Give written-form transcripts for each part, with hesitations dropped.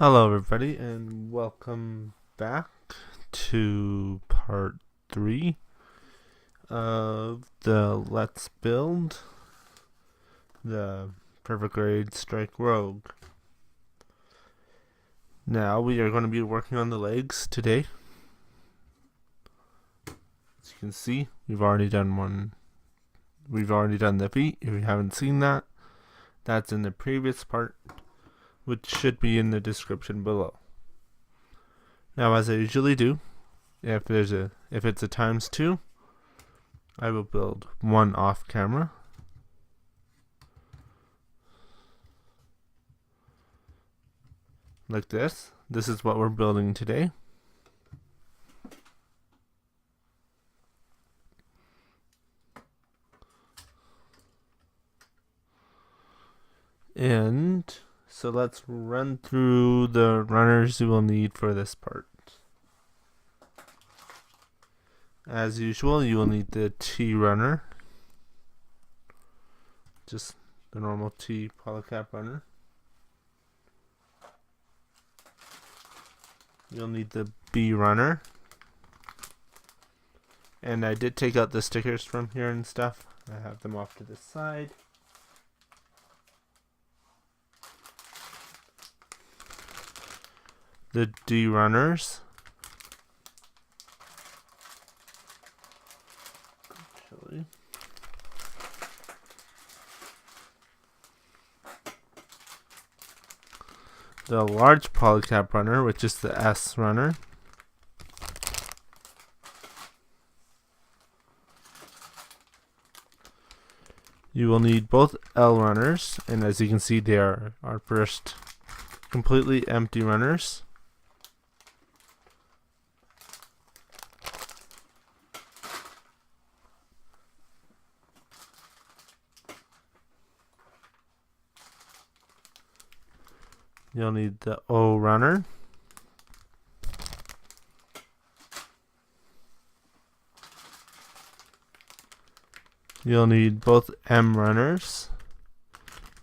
Hello, everybody, and welcome back to part 3 of the Let's Build the Perfect Grade Strike Rogue. Now we are going to be working on the legs today. As you can see, we've already done one. We've already done the feet. If you haven't seen that, that's in the previous part, which should be in the description below. Now, as I usually do, if it's a times 2, I will build one off camera. Like this. This is what we're building today. And so let's run through the runners you will need for this part. As usual, you will need the T runner. Just the normal T polycap runner. You'll need the B runner. And I did take out the stickers from here and stuff. I have them off to the side. The D runners. Actually, the large polycap runner, which is the S runner. You will need both L runners, and as you can see, they are our first completely empty runners. You'll need the O runner. You'll need both M runners,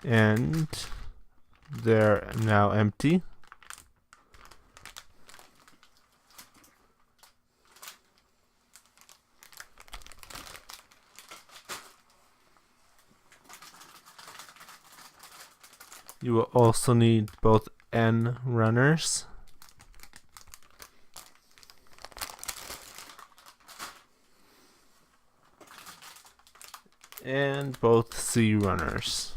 and they're now empty. You will also need both N runners. And both C runners.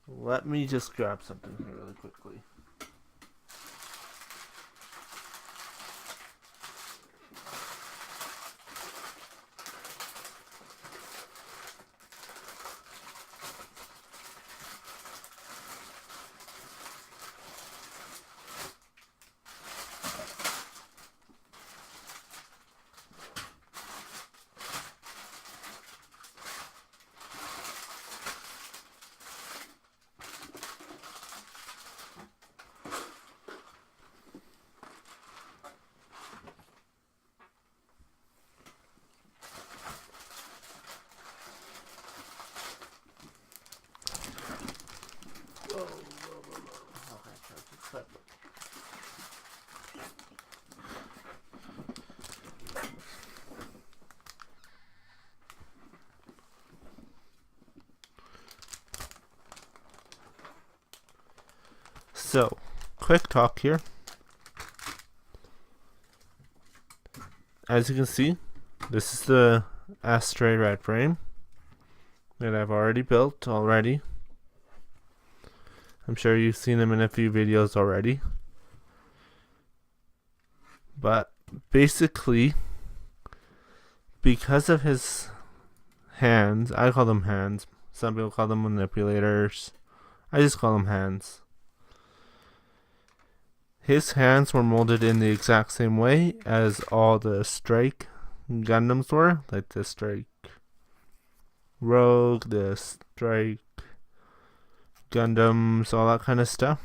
Let me just grab something here really quickly. So, quick talk here. As you can see, this is the Astray red frame that I've already built already. I'm sure you've seen them in a few videos already. But basically, because of his hands, I call them hands. Some people call them manipulators. I just call them hands. His hands were molded in the exact same way as all the Strike Gundams were, like the Strike Rogue, the Strike Gundams, all that kind of stuff.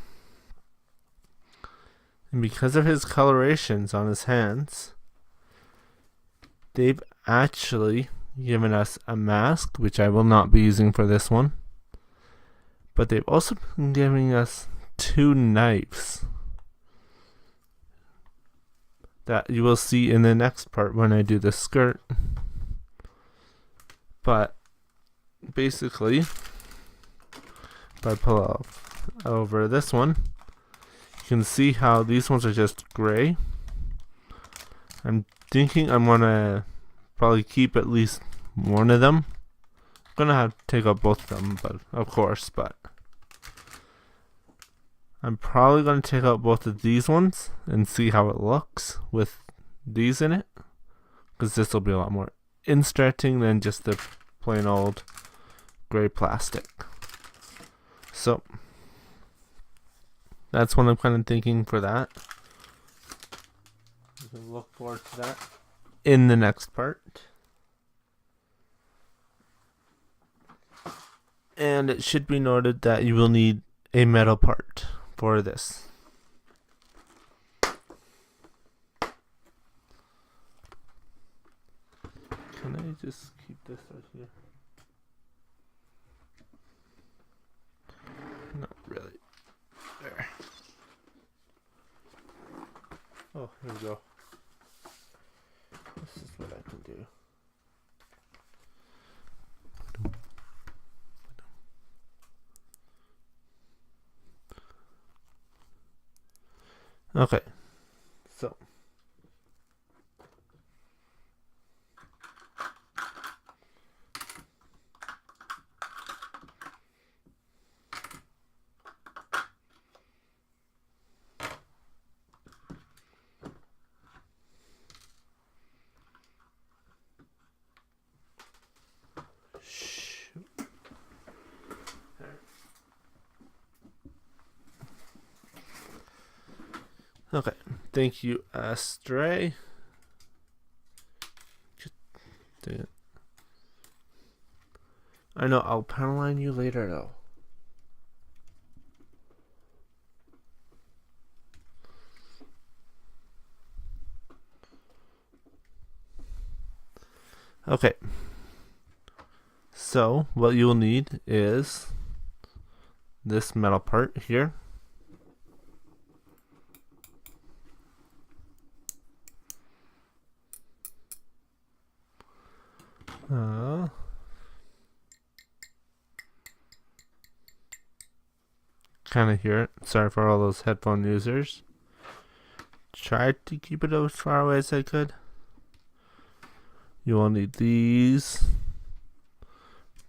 And because of his colorations on his hands, they've actually given us a mask, which I will not be using for this one. But they've also been giving us 2 knives that you will see in the next part when I do the skirt. But basically, if I pull off over this one, you can see how these ones are just gray. I'm thinking I'm gonna probably keep at least one of them. I'm gonna have to take out both of them, but of course, but I'm probably gonna take out both of these ones and see how it looks with these in it, because this will be a lot more interesting than just the plain old gray plastic. So that's what I'm kind of thinking for that. You can look forward to that in the next part. And it should be noted that you will need a metal part for this. Can I just keep this right here? Not really. There. Oh, here we go. This is what I can do. Okay, so okay, thank you, Astray. Dang it. I know, I'll powerline you later though. Okay. So, what you'll need is this metal part here. Kind of hear it. Sorry for all those headphone users. Tried to keep it as far away as I could. You will need these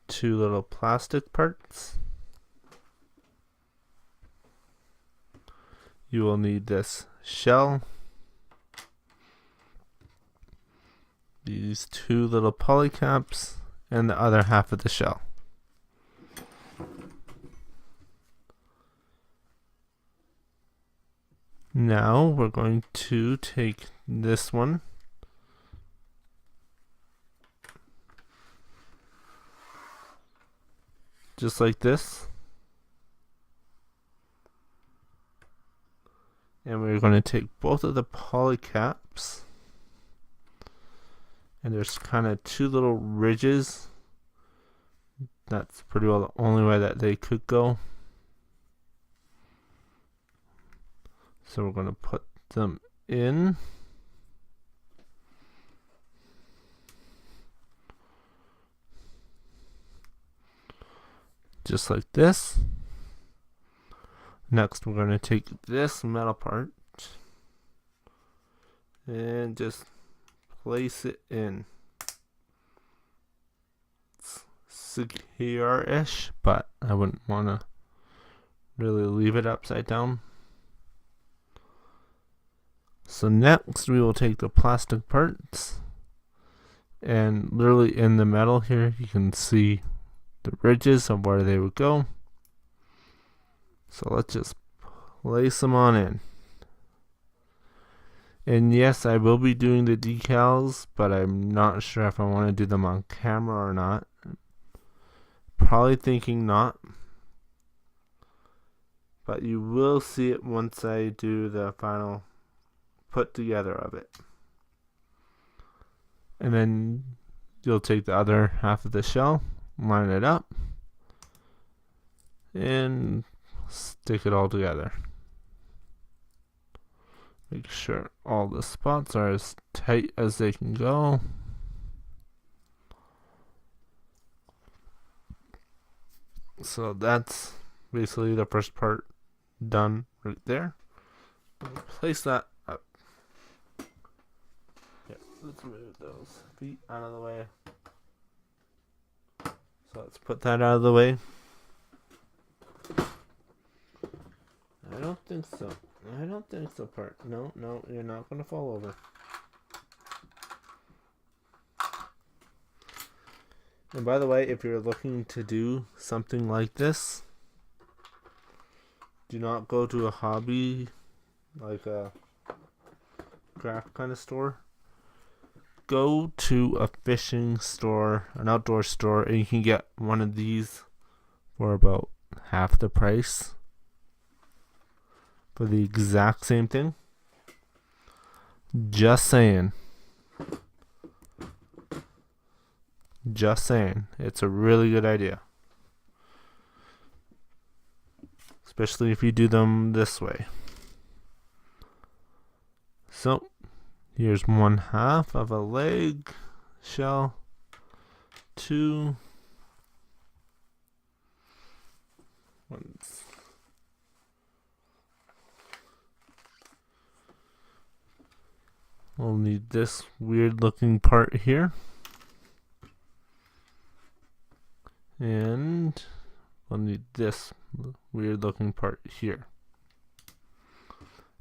2 little plastic parts. You will need this shell. These 2 little polycaps and the other half of the shell. Now we're going to take this one just like this, and we're going to take both of the polycaps, and there's kind of 2 little ridges. That's pretty well the only way that they could go. So we're going to put them in. Just like this. Next, we're going to take this metal part and just place it in. It's secure-ish, but I wouldn't want to really leave it upside down. So next we will take the plastic parts, and literally in the metal here you can see the ridges of where they would go. So let's just place them on in. And yes, I will be doing the decals, but I'm not sure if I want to do them on camera or not. Probably thinking not. But you will see it once I do the final put together of it. And then you'll take the other half of the shell, line it up, and stick it all together. Make sure all the spots are as tight as they can go. So that's basically the first part done right there. Place that up. Yeah, let's move those feet out of the way. So let's put that out of the way. I don't think so. I don't think so, part. No, you're not going to fall over. And by the way, if you're looking to do something like this, do not go to a hobby, like a craft kind of store. Go to a fishing store, an outdoor store, and you can get one of these for about half the price for the exact same thing. Just saying. Just saying. It's a really good idea. Especially if you do them this way. So, here's one half of a leg shell. 2 ones. We'll need this weird looking part here. And we'll need this weird looking part here.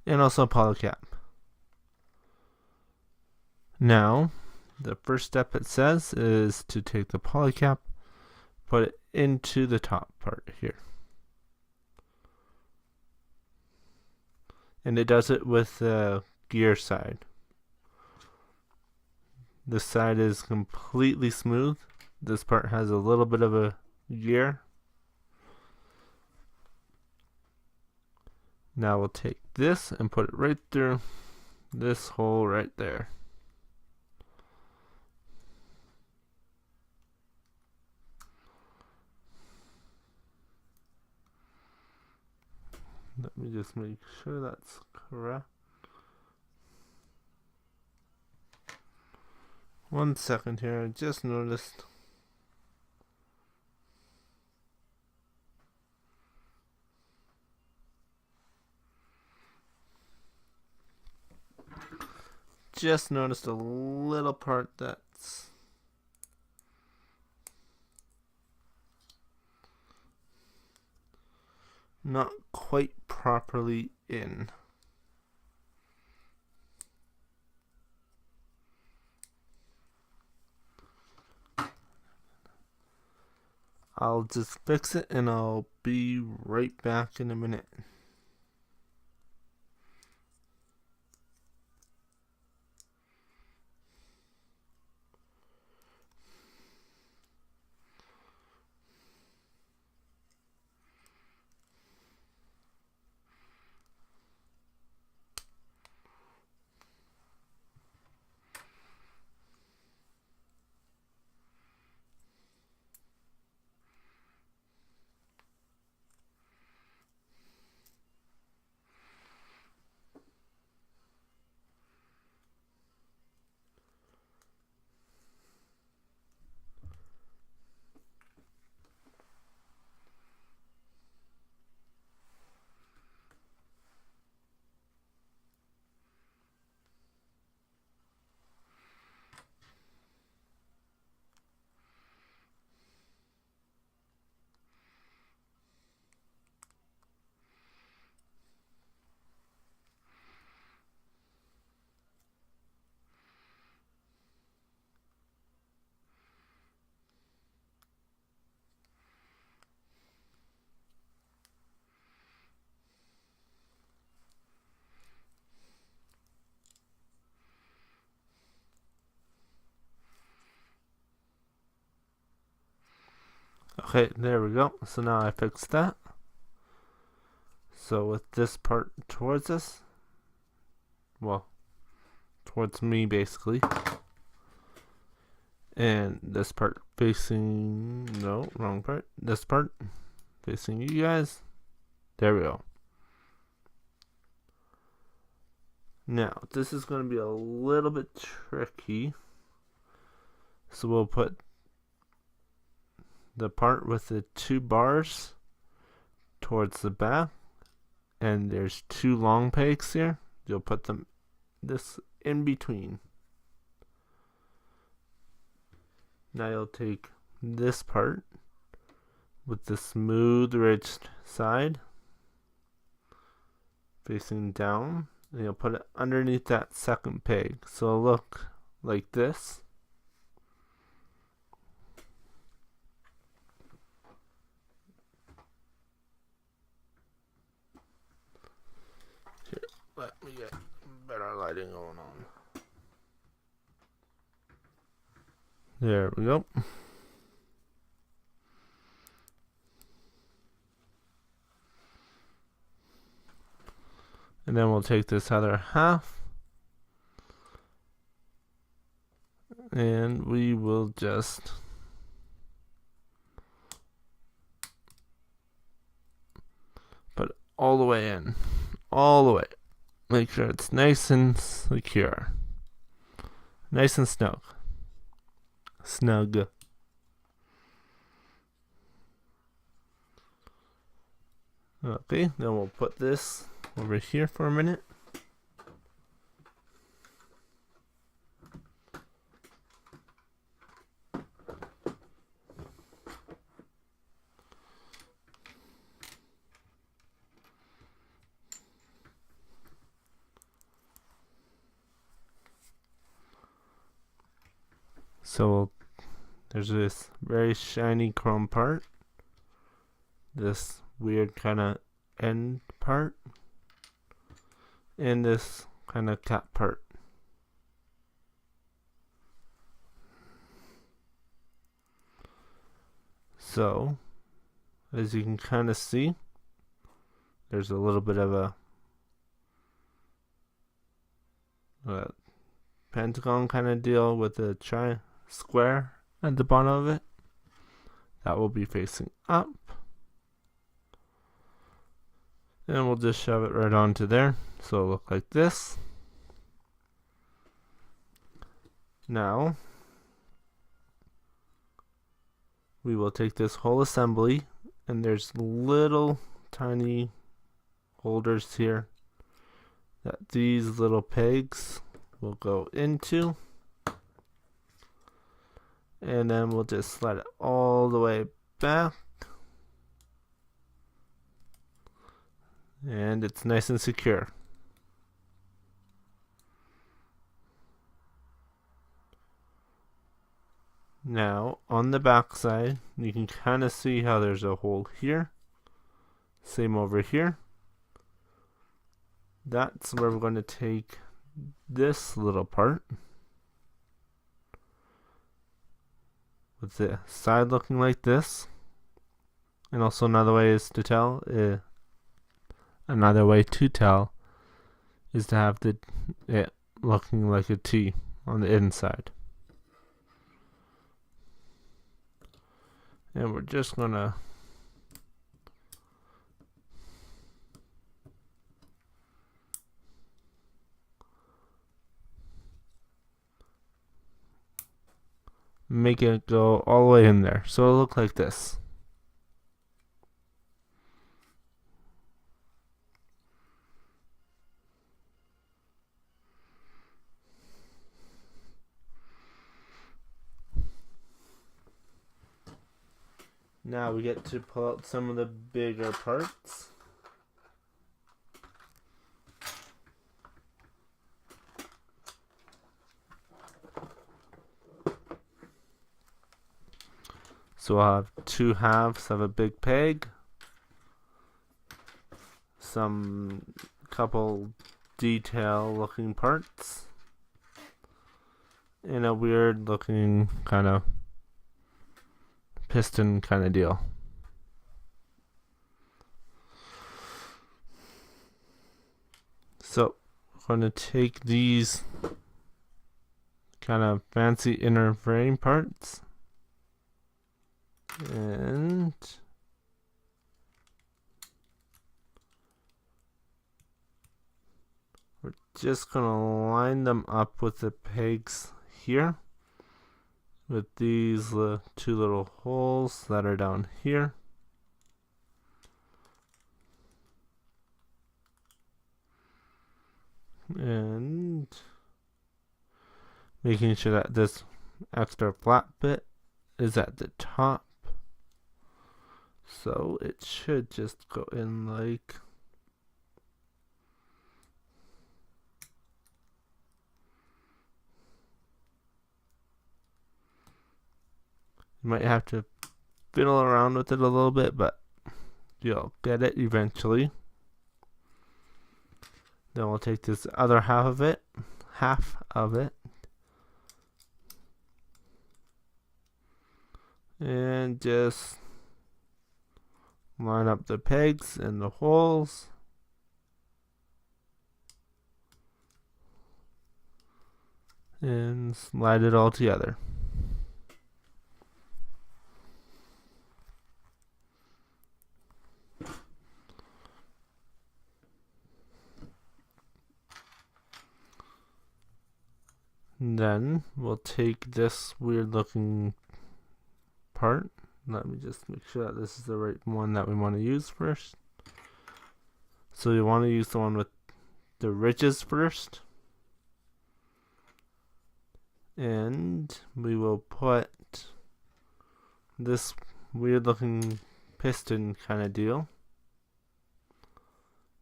And also a polycap. Now, the first step it says is to take the polycap, put it into the top part here. And it does it with the gear side. This side is completely smooth. This part has a little bit of a gear. Now we'll take this and put it right through this hole right there. Let me just make sure that's correct. 1 second here, I just noticed. Just noticed a little part that's not quite properly in. I'll just fix it and I'll be right back in a minute. Okay, there we go. So now I fixed that. So with this part towards us, well, towards me basically, And this part facing, no, wrong part. This part facing you guys. There we go. Now, this is going to be a little bit tricky. So we'll put the part with the 2 bars towards the back. And there's 2 long pegs here. You'll put them this in between. Now you'll take this part with the smooth ridged side facing down, and you'll put it underneath that second peg. So it'll look like this. Here, let me get better lighting going on. There we go. And then we'll take this other half and we will just put it all the way in. All the way. Make sure it's nice and secure. Nice and snug. Snug. Okay, then we'll put this over here for a minute. So there's this very shiny chrome part, this weird kind of end part, and this kind of cap part. So as you can kind of see, there's a little bit of a pentagon kind of deal with a square at the bottom of it. That will be facing up. And we'll just shove it right onto there. So it'll look like this. Now, we will take this whole assembly, and there's little tiny holders here that these little pegs will go into. And then we'll just slide it all the way back. And it's nice and secure. Now, on the back side, you can kind of see how there's a hole here. Same over here. That's where we're going to take this little part, with the side looking like this. And also another way to tell is to have it looking like a T on the inside. And we're just gonna make it go all the way in there. So it'll look like this. Now we get to pull out some of the bigger parts. So we'll have 2 halves of a big peg, some couple detail looking parts, and a weird looking kind of piston kind of deal. So I'm going to take these kind of fancy inner frame parts. And we're just gonna line them up with the pegs here, with these two little holes that are down here. And making sure that this extra flat bit is at the top. So it should just go in like you might have to fiddle around with it a little bit, but you'll get it eventually. Then we'll take this other half of it, and just line up the pegs and the holes. And slide it all together. And then we'll take this weird looking part. Let me just make sure that this is the right one that we want to use first. So you want to use the one with the ridges first. And we will put this weird looking piston kind of deal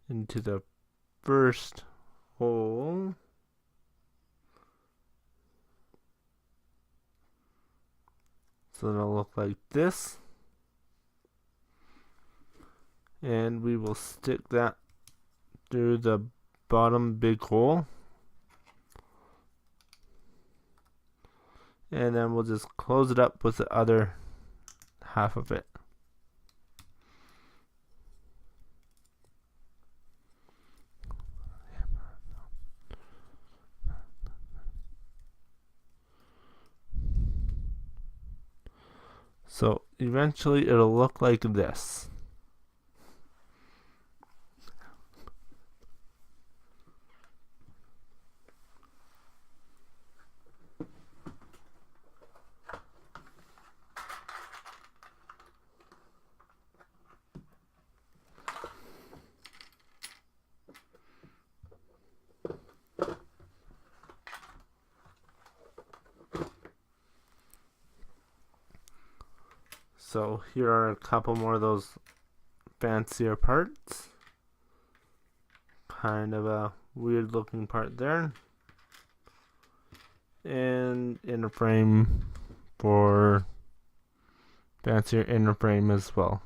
into the first hole. So it'll look like this. And we will stick that through the bottom big hole. And then we'll just close it up with the other half of it. So eventually it'll look like this. So here are a couple more of those fancier parts. Kind of a weird looking part there. And inner frame for fancier inner frame as well.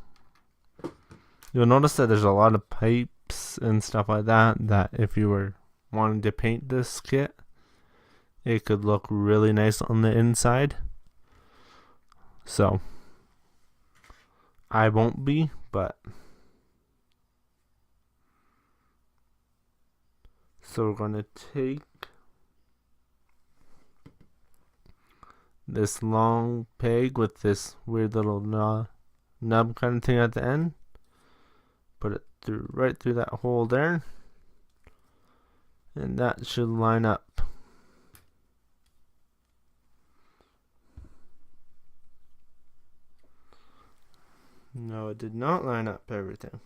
You'll notice that there's a lot of pipes and stuff like that, that if you were wanting to paint this kit, it could look really nice on the inside. So I won't be, but so we're going to take this long peg with this weird little nub kind of thing at the end, put it through right through that hole there, and that should line up. No, it did not line up everything.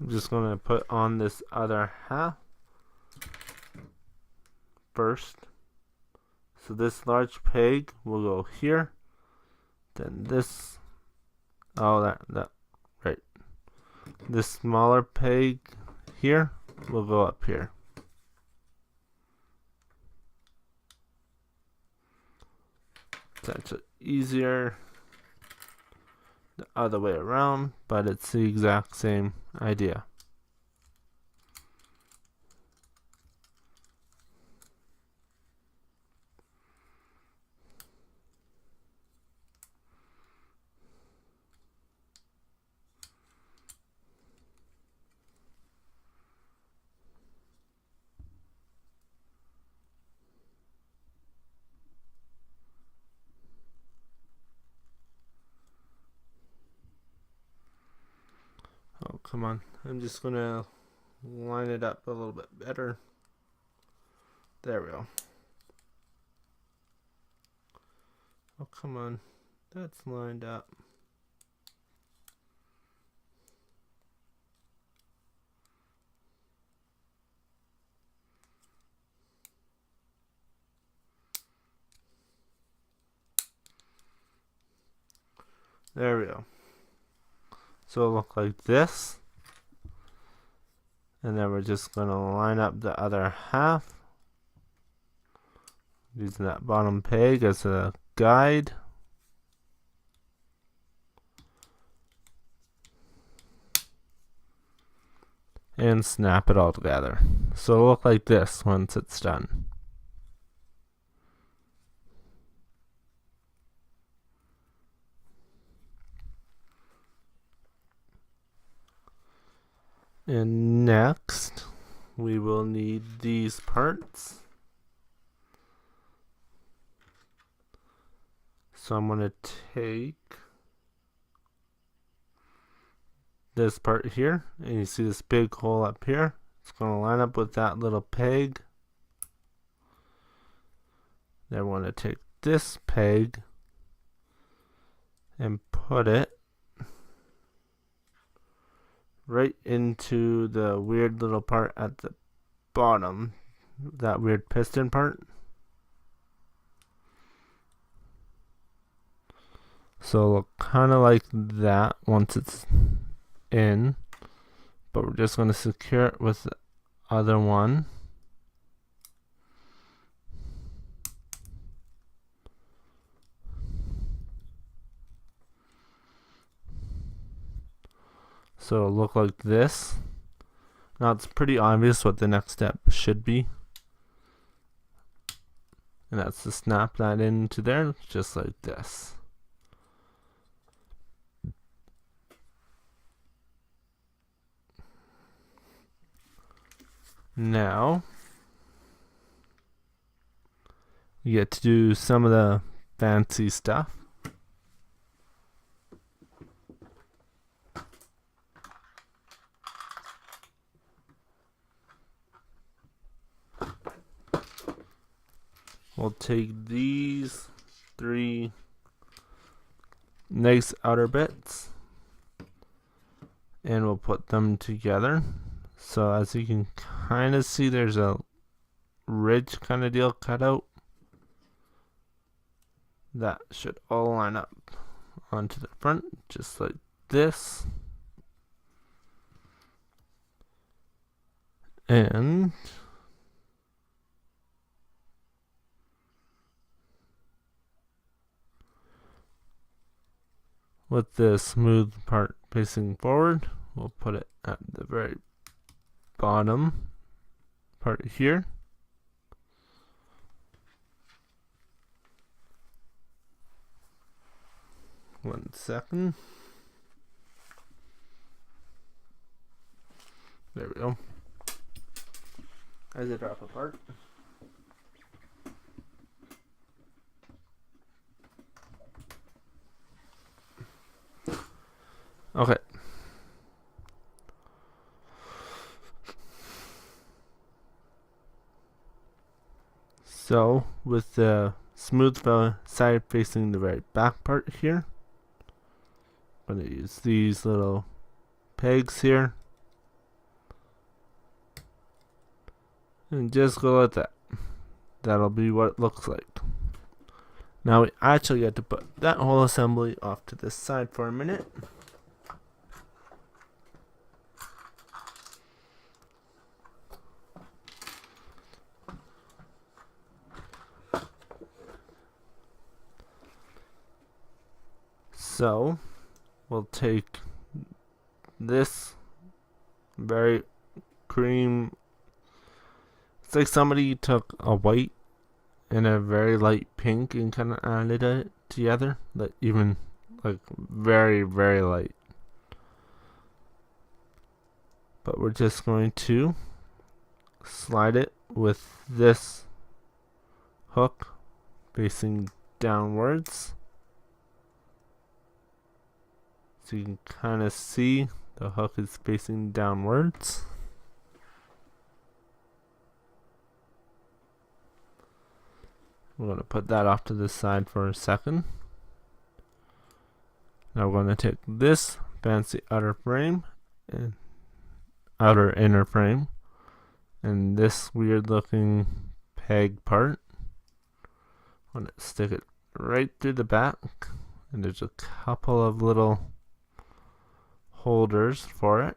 I'm just going to put on this other half first. So this large peg will go here. Then this, that right. This smaller peg here will go up here. That's easier the other way around, but it's the exact same idea. come on. I'm just gonna line it up a little bit better. There we go. Oh, come on. That's lined up. There we go. So it'll look like this. And then we're just going to line up the other half. Using that bottom peg as a guide. And snap it all together. So it'll look like this once it's done. And next, we will need these parts. So I'm going to take this part here, and you see this big hole up here. It's going to line up with that little peg. Then we're going to take this peg and put it right into the weird little part at the bottom, that weird piston part. So it'll look kind of like that once it's in, but we're just going to secure it with the other one. So it'll look like this. Now it's pretty obvious what the next step should be. And that's to snap that into there, just like this. Now, you get to do some of the fancy stuff. We'll take these 3 nice outer bits and we'll put them together. So as you can kind of see, there's a ridge kind of deal cut out. That should all line up onto the front, just like this. And with the smooth part facing forward, we'll put it at the very bottom part here. One second. There we go. As they drop apart. Okay. So, with the smooth side facing the very back part here, I'm going to use these little pegs here. And just go like that. That'll be what it looks like. Now we actually get to put that whole assembly off to this side for a minute. So, we'll take this very cream. It's like somebody took a white and a very light pink and kind of added it together. Like even like very, very light. But we're just going to slide it with this hook facing downwards. So you can kind of see The hook is facing downwards. We're going to put that off to the side for a second. Now we're going to take this fancy outer frame and outer inner frame and this weird looking peg part. I'm going to stick it right through the back, and there's a couple of little holders for it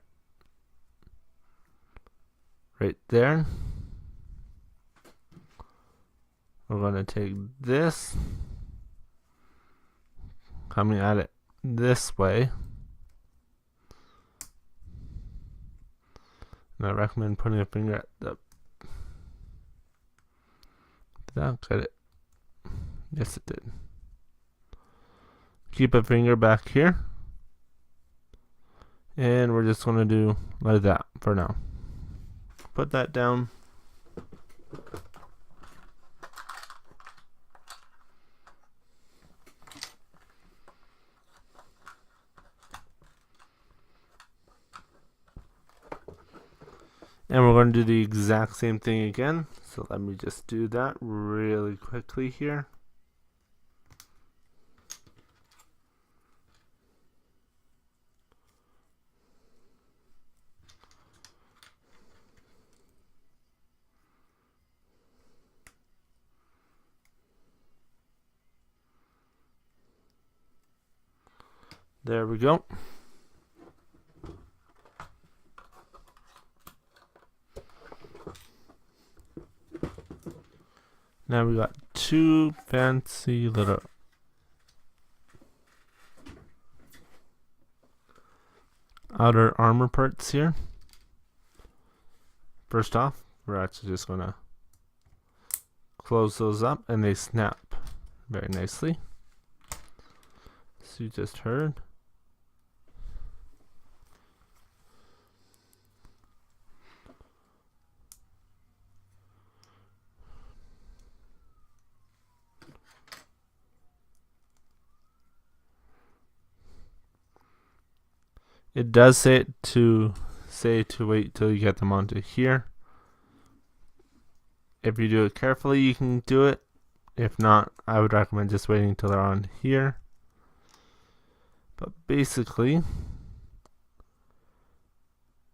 right there. We're going to take this, coming at it this way, and I recommend putting a finger at the, did that get it? Yes it did. Keep a finger back here, and we're just going to do like that for now. Put that down. And we're going to do the exact same thing again. So let me just do that really quickly here. There we go. Now we got two fancy little outer armor parts here. First off, we're actually just going to close those up, and they snap very nicely. So you just heard. It does say to wait till you get them onto here. If you do it carefully, you can do it. If not, I would recommend just waiting until they're on here. But basically,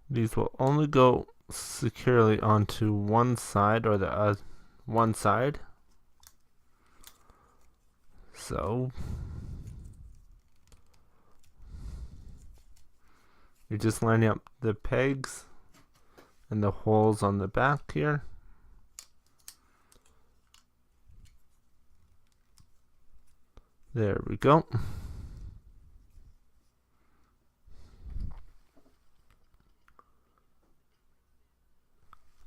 these will only go securely onto one side, or the one side. So you're just lining up the pegs and the holes on the back here. There we go.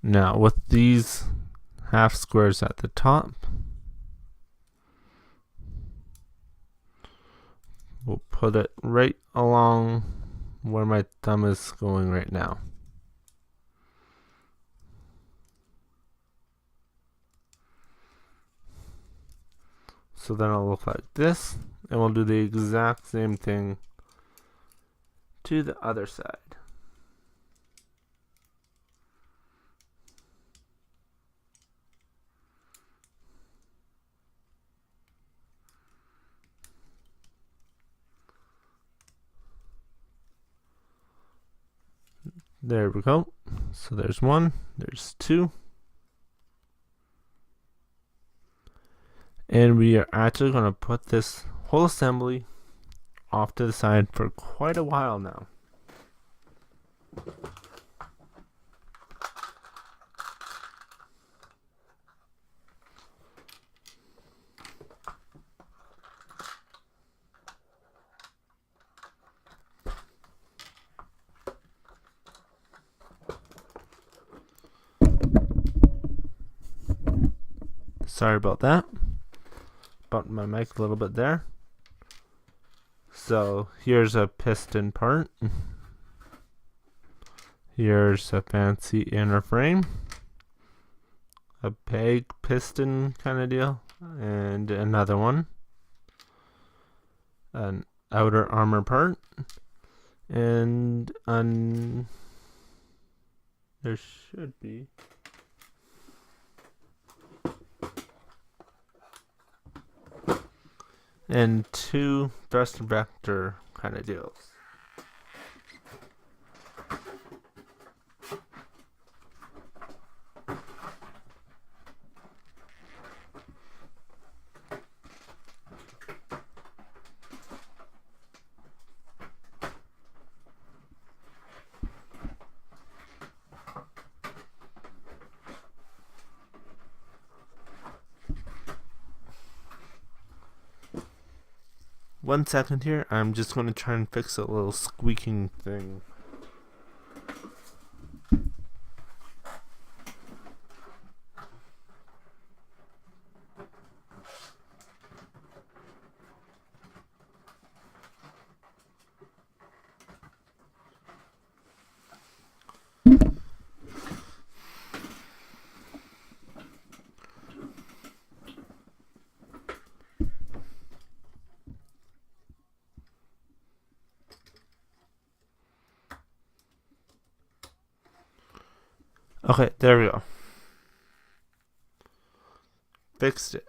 Now with these half squares at the top, we'll put it right along where my thumb is going right now. So then it'll look like this, and we'll do the exact same thing to the other side. There we go. So there's one, there's two. And we are actually going to put this whole assembly off to the side for quite a while now. Sorry about that. Bumped my mic a little bit there. So here's a piston part. Here's a fancy inner frame. A peg piston kind of deal. And another one. An outer armor part. And there should be and 2 thrust vector kind of deals. One second here, I'm just going to try and fix a little squeaking thing. Okay, there we go. Fixed it.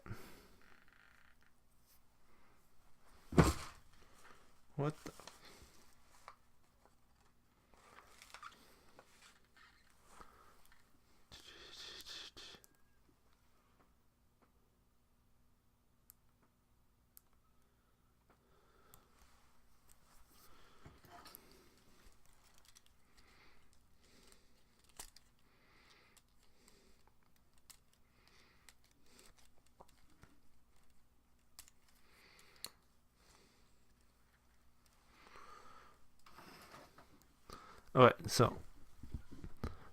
What the? Alright, so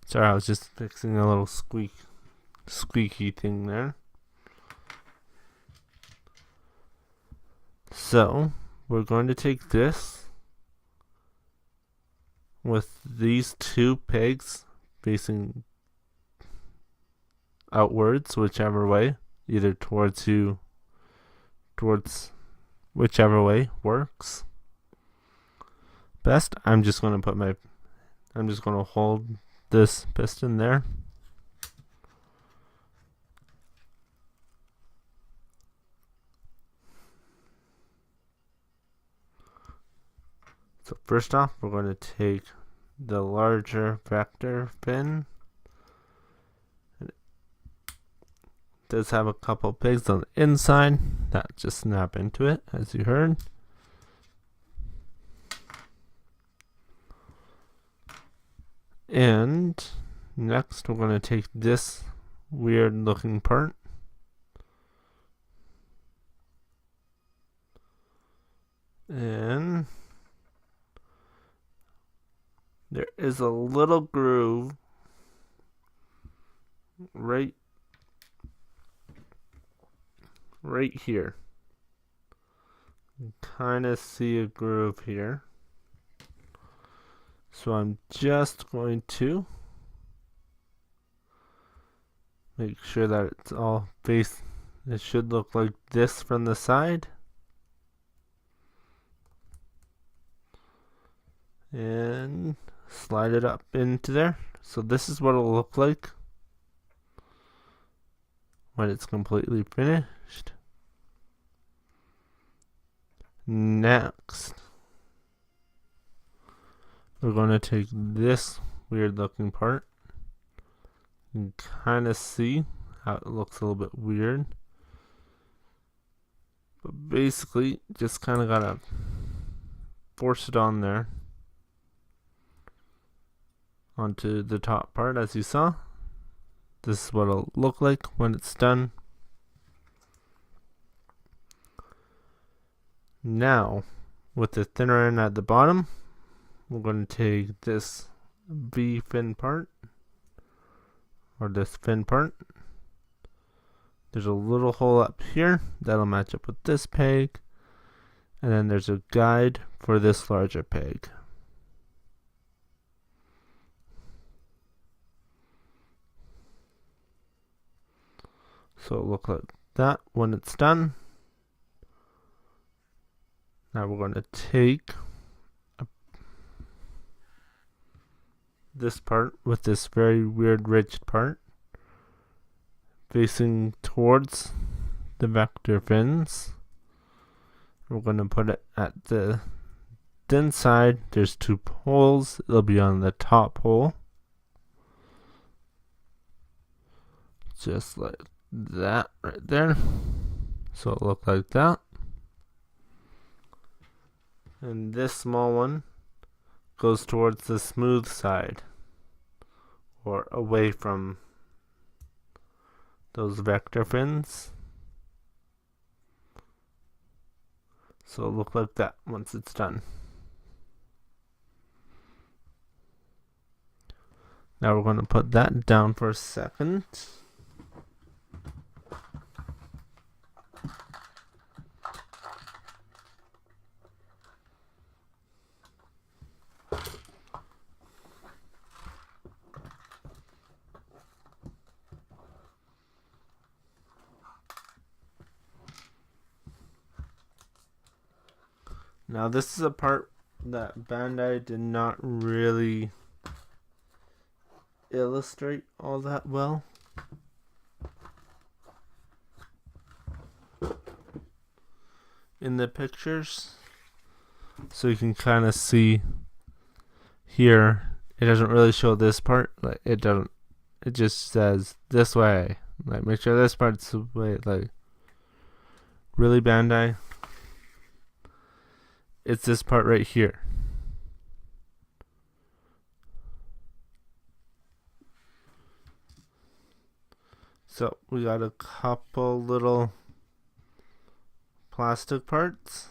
sorry, I was just fixing a little squeaky thing there. So we're going to take this with these 2 pegs facing outwards, whichever way, either towards whichever way works best. I'm just going to hold this piston there. So first off, we're going to take the larger vector fin. It does have a couple pegs on the inside that just snap into it, as you heard. And next we're going to take this weird looking part and there is a little groove right here. You kind of see a groove here. So I'm just going to make sure that it's all faced. It should look like this from the side. And slide it up into there. So this is what it'll look like when it's completely finished. Next, we're going to take this weird looking part. You can kind of see how it looks a little bit weird. But basically, just kind of got to force it on there. Onto the top part, as you saw. This is what it'll look like when it's done. Now, with the thinner end at the bottom, we're going to take this V fin part, or this fin part. There's a little hole up here that'll match up with this peg, and then there's a guide for this larger peg. So it'll look like that when it's done. Now we're going to take this part with this very weird ridged part facing towards the vector fins. We're going to put it at the inside. There's 2 poles. It'll be on the top pole. Just like that right there. So it'll look like that. And this small one goes towards the smooth side, or away from those vector fins. So it'll look like that once it's done. Now we're going to put that down for a second. Now this is a part that Bandai did not really illustrate all that well. In the pictures. So you can kind of see here, it doesn't really show this part. Like it just says this way. Like make sure this part's the way, like really Bandai. It's this part right here. So we got a couple little plastic parts.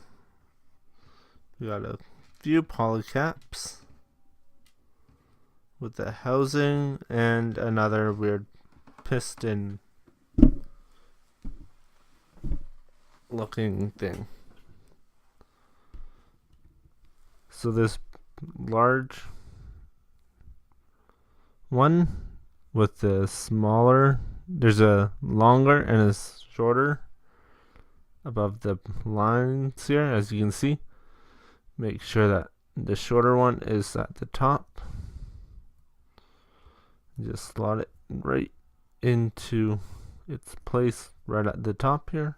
We got a few polycaps with the housing and another weird piston looking thing. So this large one with the smaller, there's a longer and a shorter above the lines here, as you can see. Make sure that the shorter one is at the top. Just slot it right into its place right at the top here.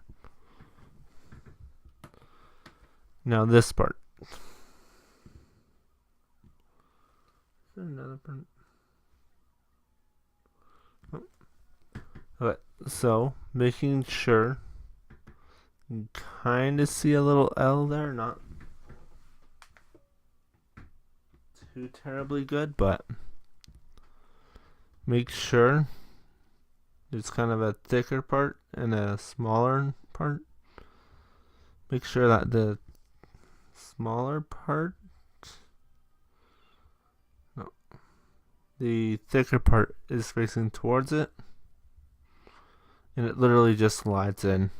Now this part. Is there another part? Oh. Okay, so making sure you kind of see a little L there, not too terribly good, but make sure there's kind of a thicker part and a smaller part. Make sure that the smaller part, the thicker part is facing towards it, and it literally just slides in.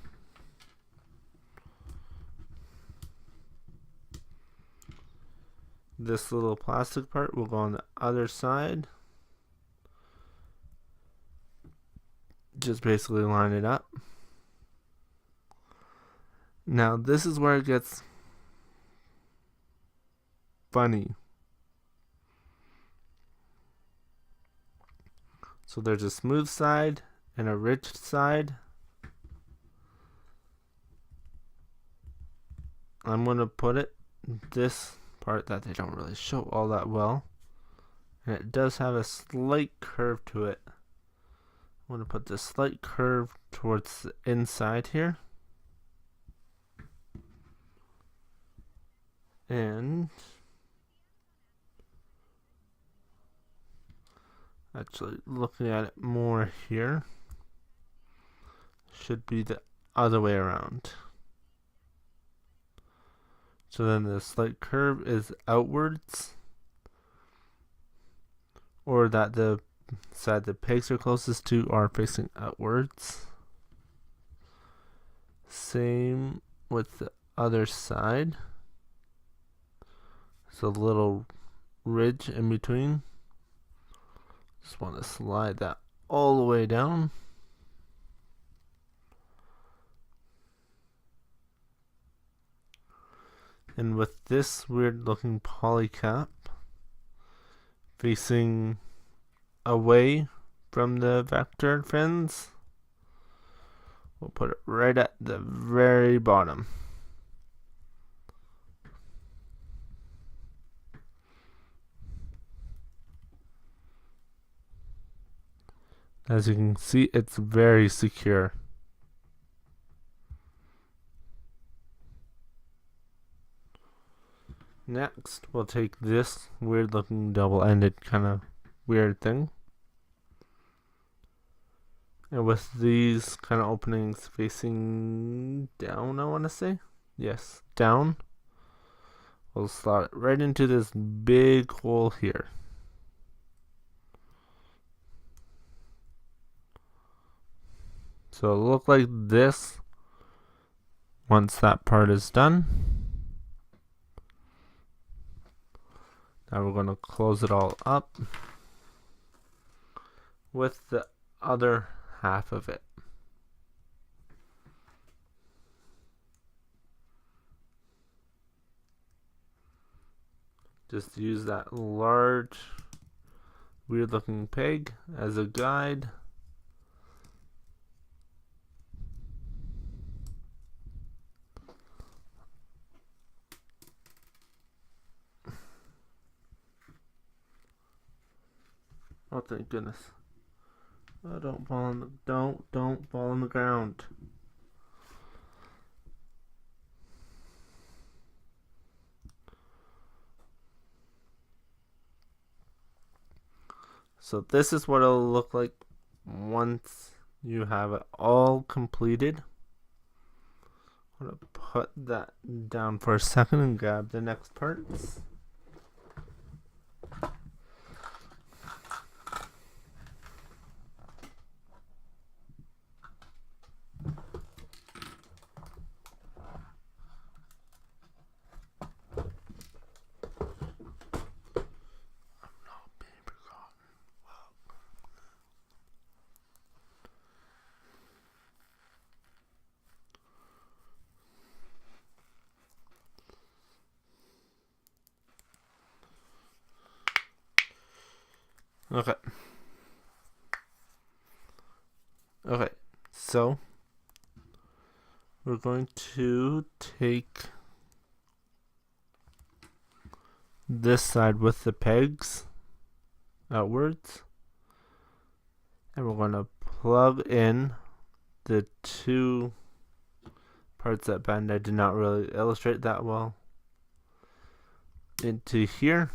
This little plastic part will go on the other side. Just basically line it up. Now this is where it gets funny. So there's a smooth side and a ridged side. I'm going to put it this part that they don't really show all that well, and it does have a slight curve to it. I'm going to put this slight curve towards the inside here, and actually looking at it more here, should be the other way around. So then the slight curve is outwards, or that the side the pegs are closest to are facing outwards. Same with the other side. So a little ridge in between. Just want to slide that all the way down. And with this weird looking poly cap facing away from the vector fins. We'll put it right at the very bottom. As you can see, it's very secure. Next, we'll take this weird looking double-ended kind of weird thing. And with these kind of openings facing down, I want to say. Yes, down. We'll slot it right into this big hole here. So it'll look like this once that part is done. Now we're going to close it all up with the other half of it. Just use that large, weird looking peg as a guide. Oh, thank goodness. Oh, don't fall on the don't fall on the ground. So this is what it'll look like once you have it all completed. I'm gonna put that down for a second and grab the next parts. Okay. Okay, so we're going to take this side with the pegs outwards, and we're going to plug in the two parts that bend. I did not really illustrate that well into here.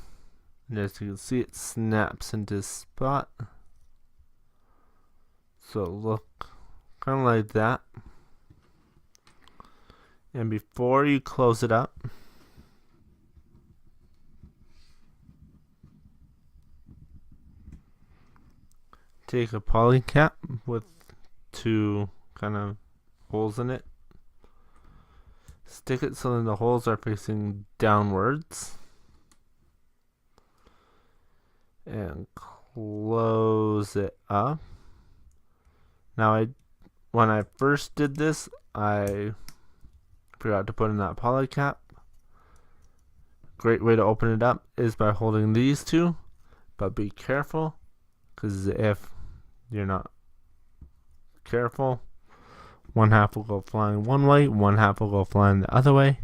And as you can see, it snaps into a spot. So look kind of like that. And before you close it up, take a poly cap with two kind of holes in it. Stick it so that the holes are facing downwards. And close it up. Now when I first did this, I forgot to put in that poly cap. Great way to open it up is by holding these two, but be careful, because if you're not careful, one half will go flying one way, one half will go flying the other way.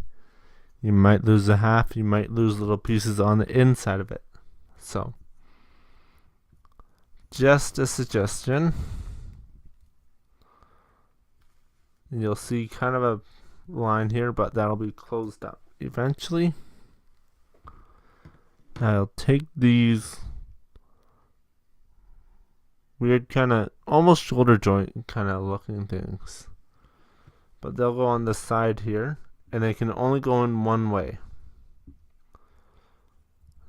You might lose a half, you might lose little pieces on the inside of it. So just a suggestion. You'll see kind of a line here, but that'll be closed up eventually. I'll take these weird kind of almost shoulder joint kind of looking things, but they'll go on the side here, and they can only go in one way.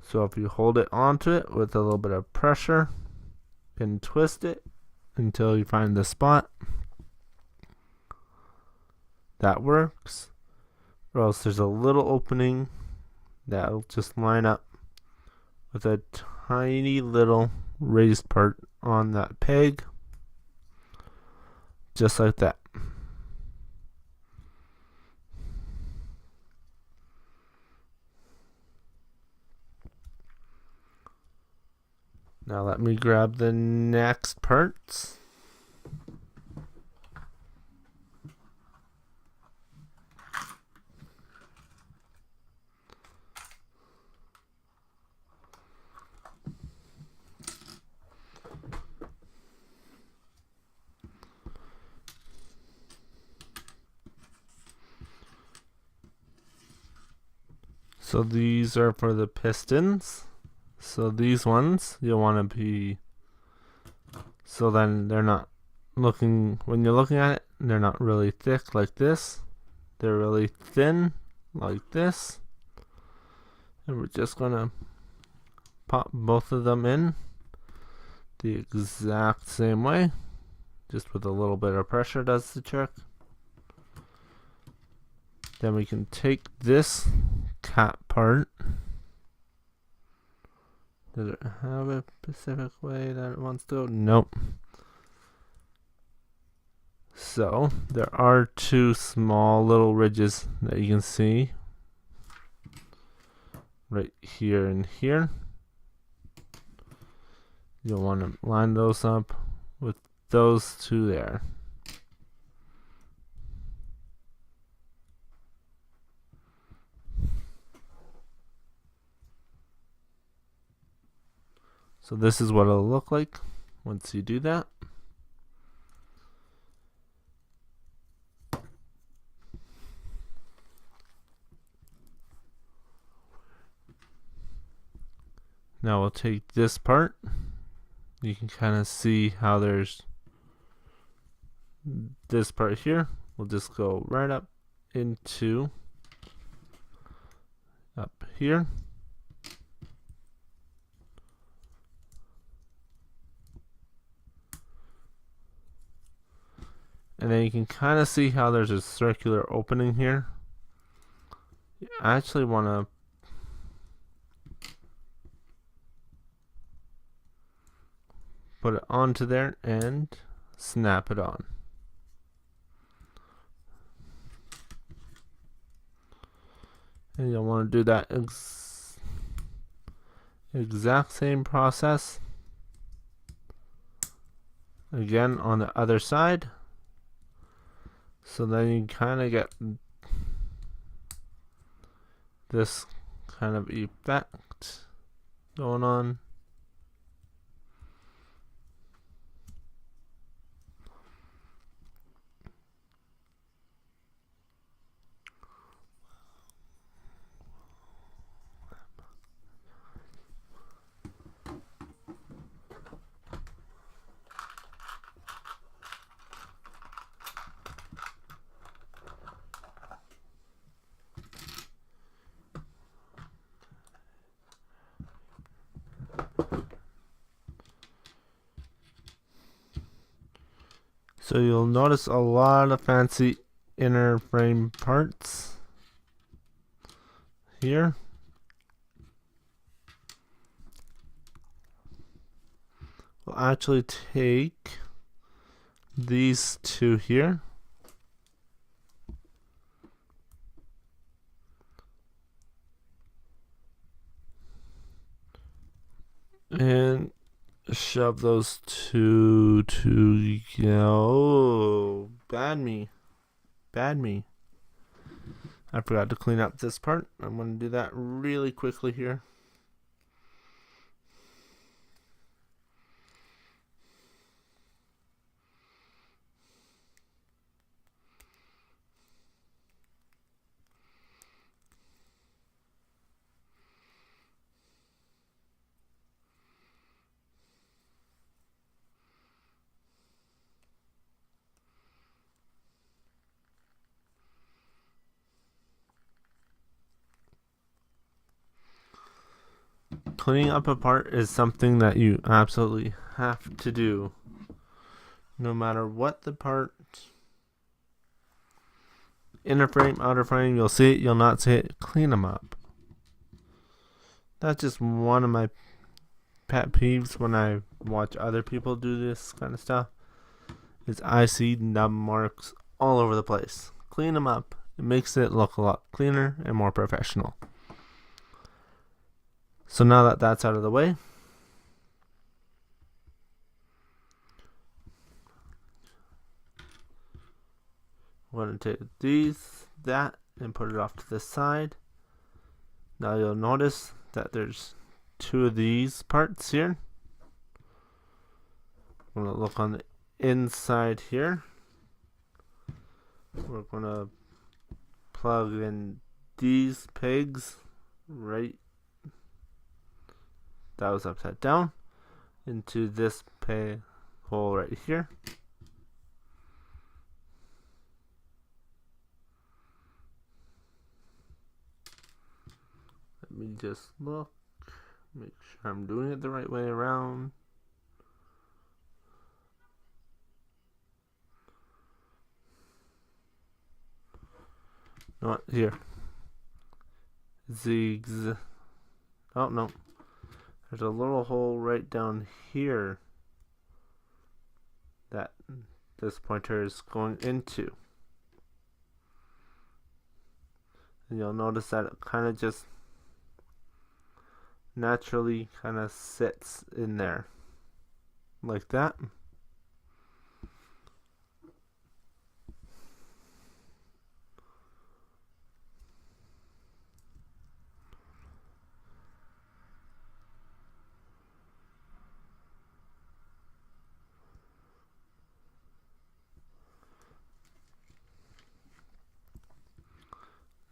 So if you hold it onto it with a little bit of pressure, and twist it until you find the spot that works, or else there's a little opening that'll just line up with a tiny little raised part on that peg, just like that. Now let me grab the next parts. So these are for the pistons. So these ones you'll want to be, so then they're not looking, when you're looking at it, they're not really thick like this. They're really thin like this. And we're just gonna pop both of them in the exact same way. Just with a little bit of pressure does the trick. Then we can take this cap part. Does it have a specific way that it wants to go? Nope. So there are two small little ridges that you can see right here and here. You'll want to line those up with those two there. So this is what it'll look like once you do that. Now we'll take this part. You can kind of see how there's this part here. We'll just go right up into up here. And then you can kind of see how there's a circular opening here. You actually want to put it onto there and snap it on. And you'll want to do that exact same process again on the other side. So then you kind of get this kind of effect going on. So you'll notice a lot of fancy inner frame parts here. We'll actually take these two here and shove those two together. Oh, bad me. I forgot to clean up this part. I'm going to do that really quickly here. Cleaning up a part is something that you absolutely have to do. No matter what the part, inner frame, outer frame, you'll see it, you'll not see it. Clean them up. That's just one of my pet peeves when I watch other people do this kind of stuff. Is I see nub marks all over the place. Clean them up. It makes it look a lot cleaner and more professional. So now that that's out of the way, going to take that, and put it off to the side. Now you'll notice that there's two of these parts here. I'm going to look on the inside here. We're going to plug in these pegs right, that was upside down, into this peg hole right here. Let me just look, make sure I'm doing it the right way around. Not here. Zigs. Oh no. There's a little hole right down here that this pointer is going into. And you'll notice that it kind of just naturally kind of sits in there. Like that.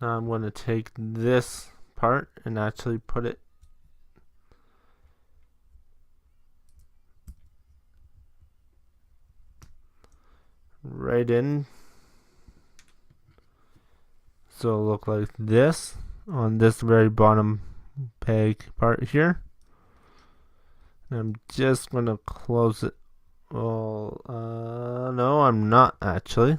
Now I'm going to take this part and actually put it right in. So it'll look like this on this very bottom peg part here. And I'm just going to close it. Well, no, I'm not actually.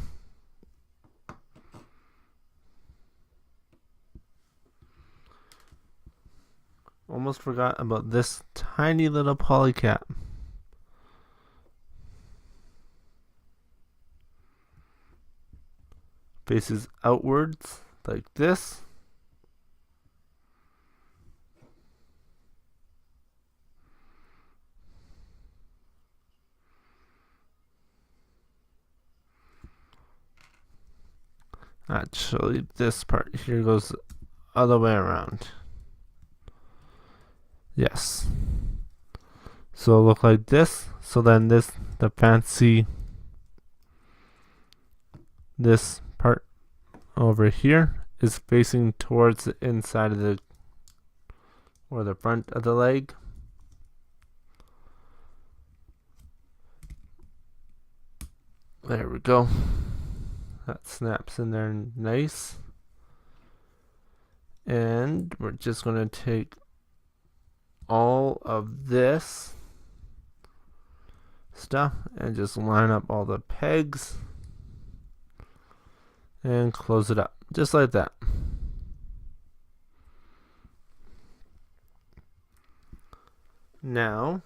Almost forgot about this tiny little polycap. Faces outwards like this. Actually, this part here goes the other way around. Yes. So it'll look like this. So then the fancy, this part over here is facing towards the inside of the, or the front of the leg. There we go. That snaps in there nice. And we're just going to take all of this stuff and just line up all the pegs and close it up just like that. Now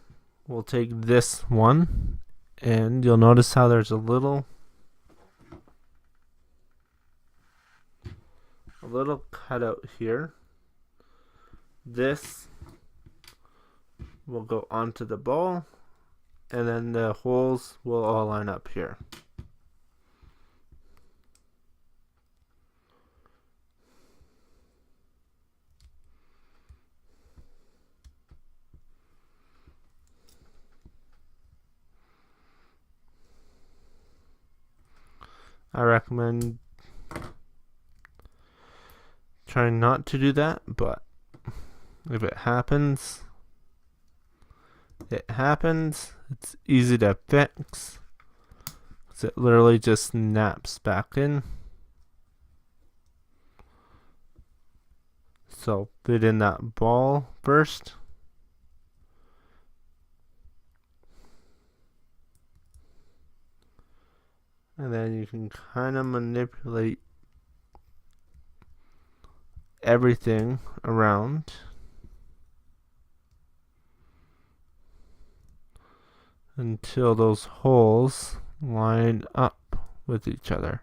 we'll take this one, and you'll notice how there's a little cutout here. This will go onto the ball, and then the holes will all line up here. I recommend trying not to do that, but if it happens, it happens. It's easy to fix. It literally just snaps back in. So fit in that ball first. And then you can kind of manipulate everything around until those holes line up with each other.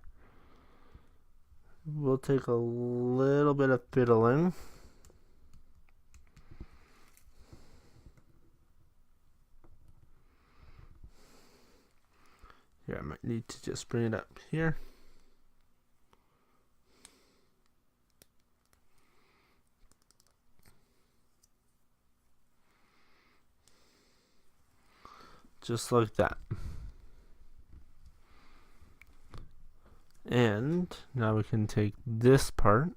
We'll take a little bit of fiddling. Here, I might need to just bring it up here. just like that. And now we can take this part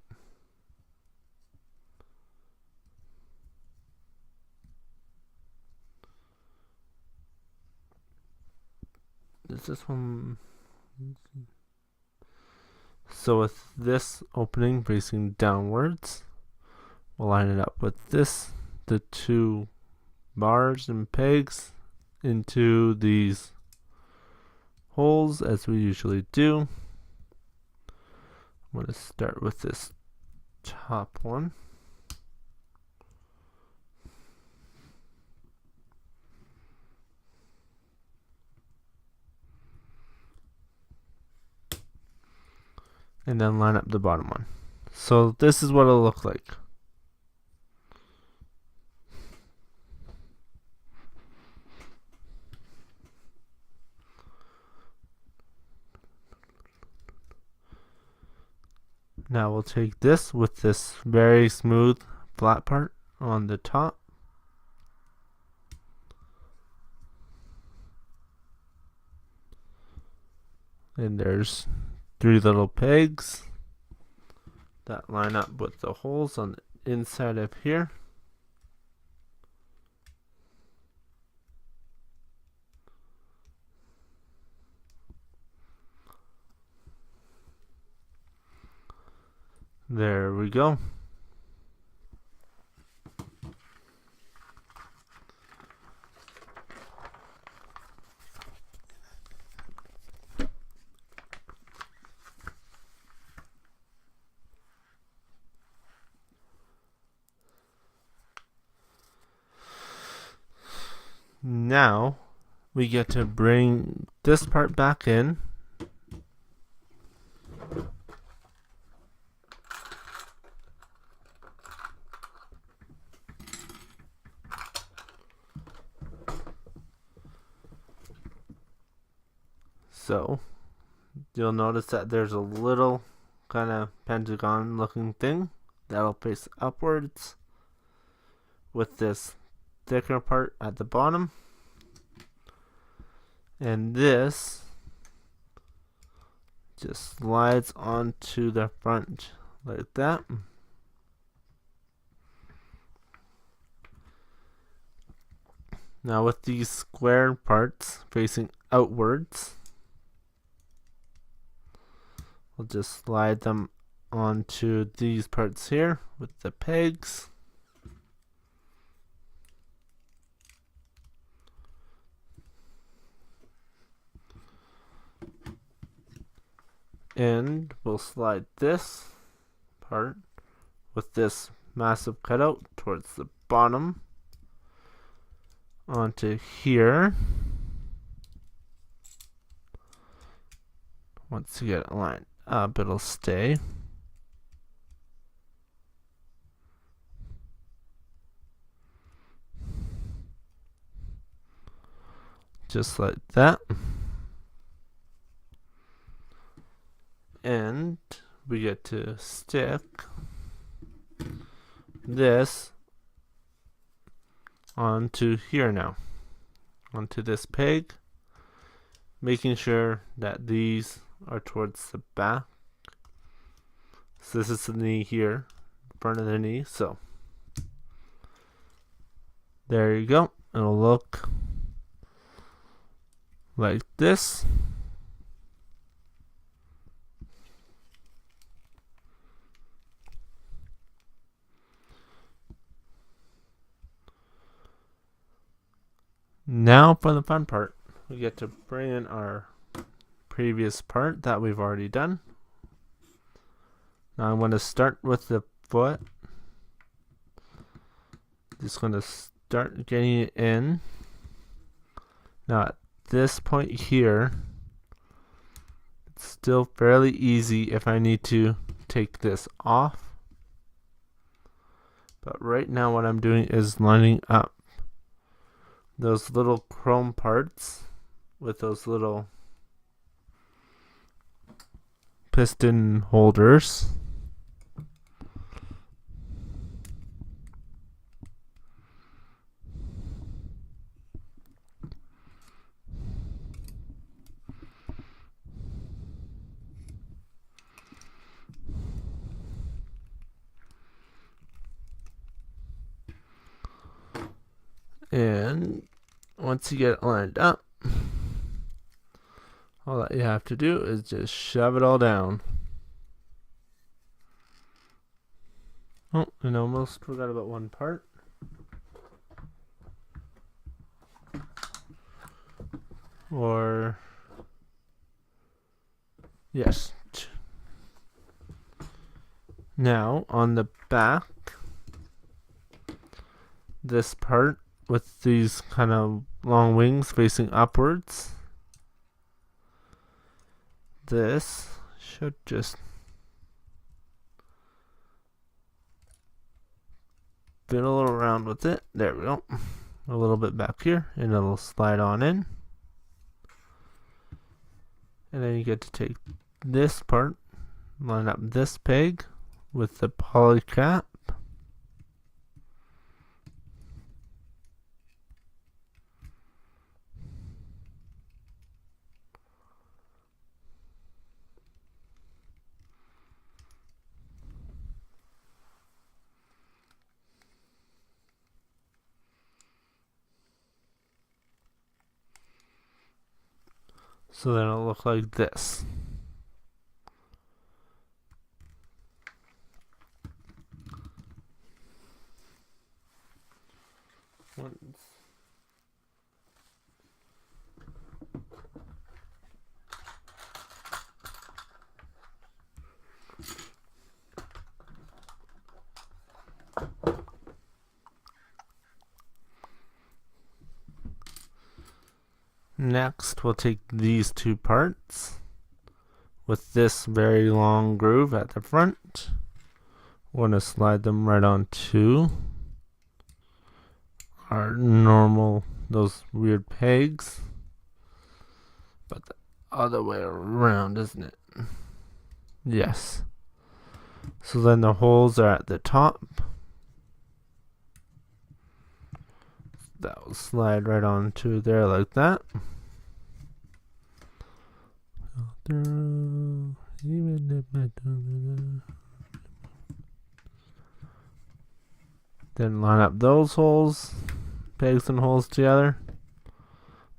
is this one? So with this opening facing downwards, we'll line it up with this, the two bars and pegs into these holes as we usually do. I'm going to start with this top one. And then line up the bottom one. So this is what it'll look like. Now we'll take this with this very smooth flat part on the top. And there's 3 little pegs that line up with the holes on the inside of here. There we go. Now we get to bring this part back in. So you'll notice that there's a little kind of pentagon looking thing that'll face upwards with this thicker part at the bottom, and this just slides onto the front like that. Now with these square parts facing outwards, we'll just slide them onto these parts here with the pegs. And we'll slide this part with this massive cutout towards the bottom onto here. Once you get it lined up, it'll stay. Just like that. And we get to stick this onto here now, onto this peg, making sure that these are towards the back. So this is the knee here, front of the knee. So there you go. It'll look like this. Now for the fun part, we get to bring in our previous part that we've already done. Now I'm going to start with the foot. Just going to start getting it in. Now at this point here, it's still fairly easy if I need to take this off. But right now what I'm doing is lining up those little chrome parts with those little piston holders. then once you get it lined up, all that you have to do is just shove it all down. Oh, and almost forgot about one part. Or, yes. Now, on the back, this part with these kind of long wings facing upwards, this should just fiddle around with it. There we go. A little bit back here, and it'll slide on in. And then you get to take this part, line up this peg with the poly cap. So then it'll look like this. Once. Next, we'll take these two parts with this very long groove at the front. We're going to slide them right onto our normal, those weird pegs. But the other way around, isn't it? Yes. So then the holes are at the top. That will slide right onto there like that. Then line up those holes, pegs and holes together.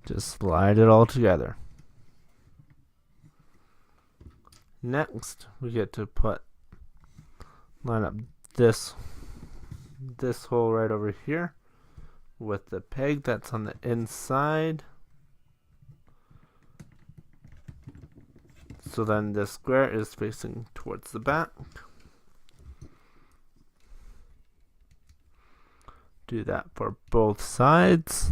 Just slide it all together. Next, we get to line up this hole right over here with the peg that's on the inside. So then the square is facing towards the back. Do that for both sides.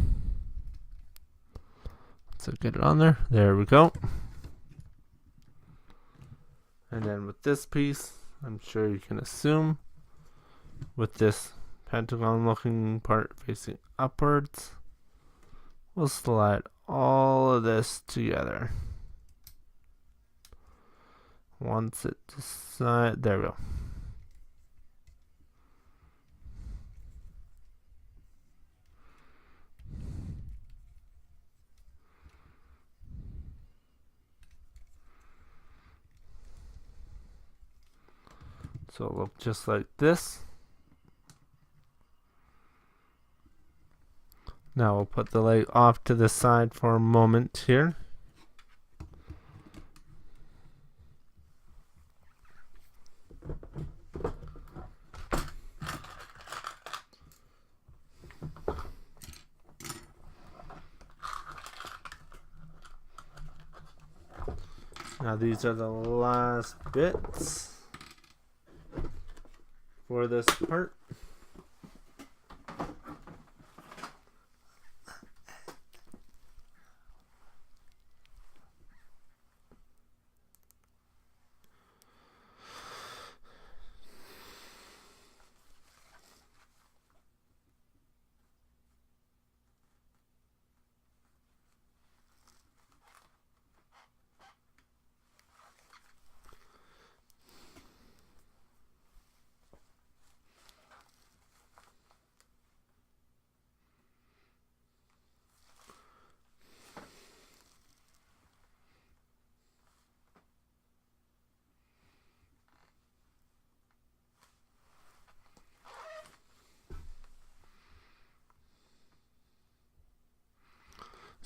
So get it on there. There we go. And then with this piece, I'm sure you can assume, with this pentagon looking part facing upwards, we'll slide all of this together. Once it decides, there we go. So it'll look just like this. Now we'll put the leg off to the side for a moment here. Now these are the last bits for this part.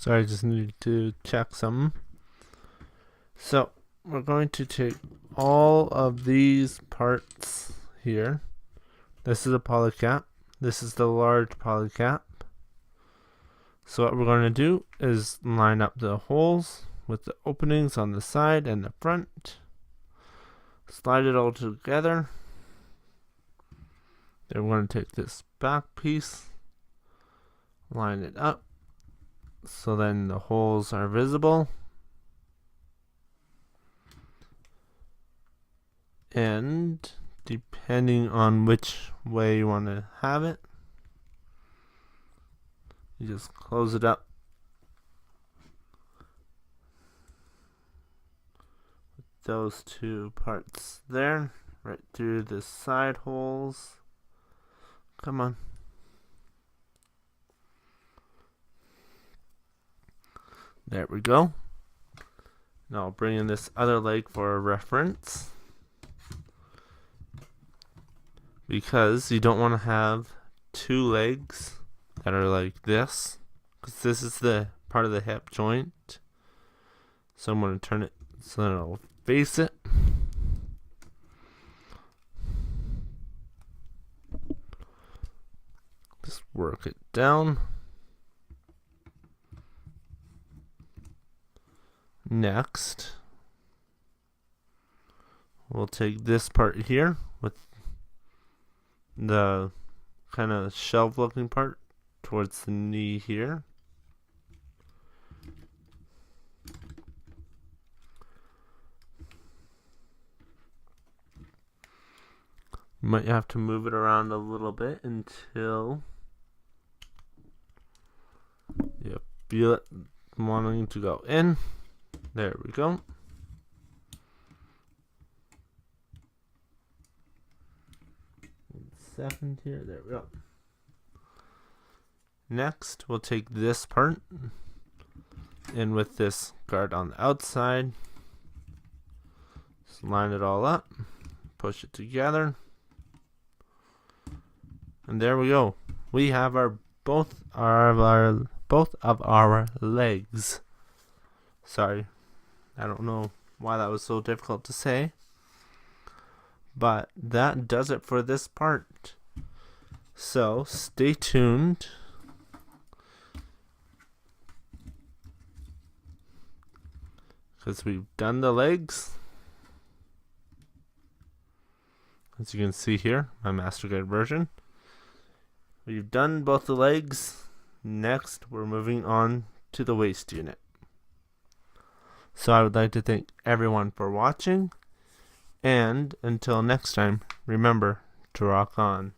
Sorry, I just needed to check something. So we're going to take all of these parts here. This is a polycap. This is the large polycap. So what we're going to do is line up the holes with the openings on the side and the front. Slide it all together. Then we're going to take this back piece, line it up, so then the holes are visible. And depending on which way you want to have it, you just close it up with those two parts there, right through the side holes. Come on. There we go. Now I'll bring in this other leg for a reference, because you don't want to have two legs that are like this, because this is the part of the hip joint. So I'm going to turn it so that it'll face it. Just work it down. Next, we'll take this part here with the kind of shelf looking part towards the knee here. You might have to move it around a little bit until you feel it wanting to go in. There we go. Second here, there we go. Next, we'll take this part in with this guard on the outside. Just line it all up, push it together, and there we go. We have our both of our legs. Sorry, I don't know why that was so difficult to say, but that does it for this part. So stay tuned. Because we've done the legs. As you can see here, my Master Guide version. We've done both the legs. Next, we're moving on to the waist unit. So I would like to thank everyone for watching. And until next time, remember to rock on.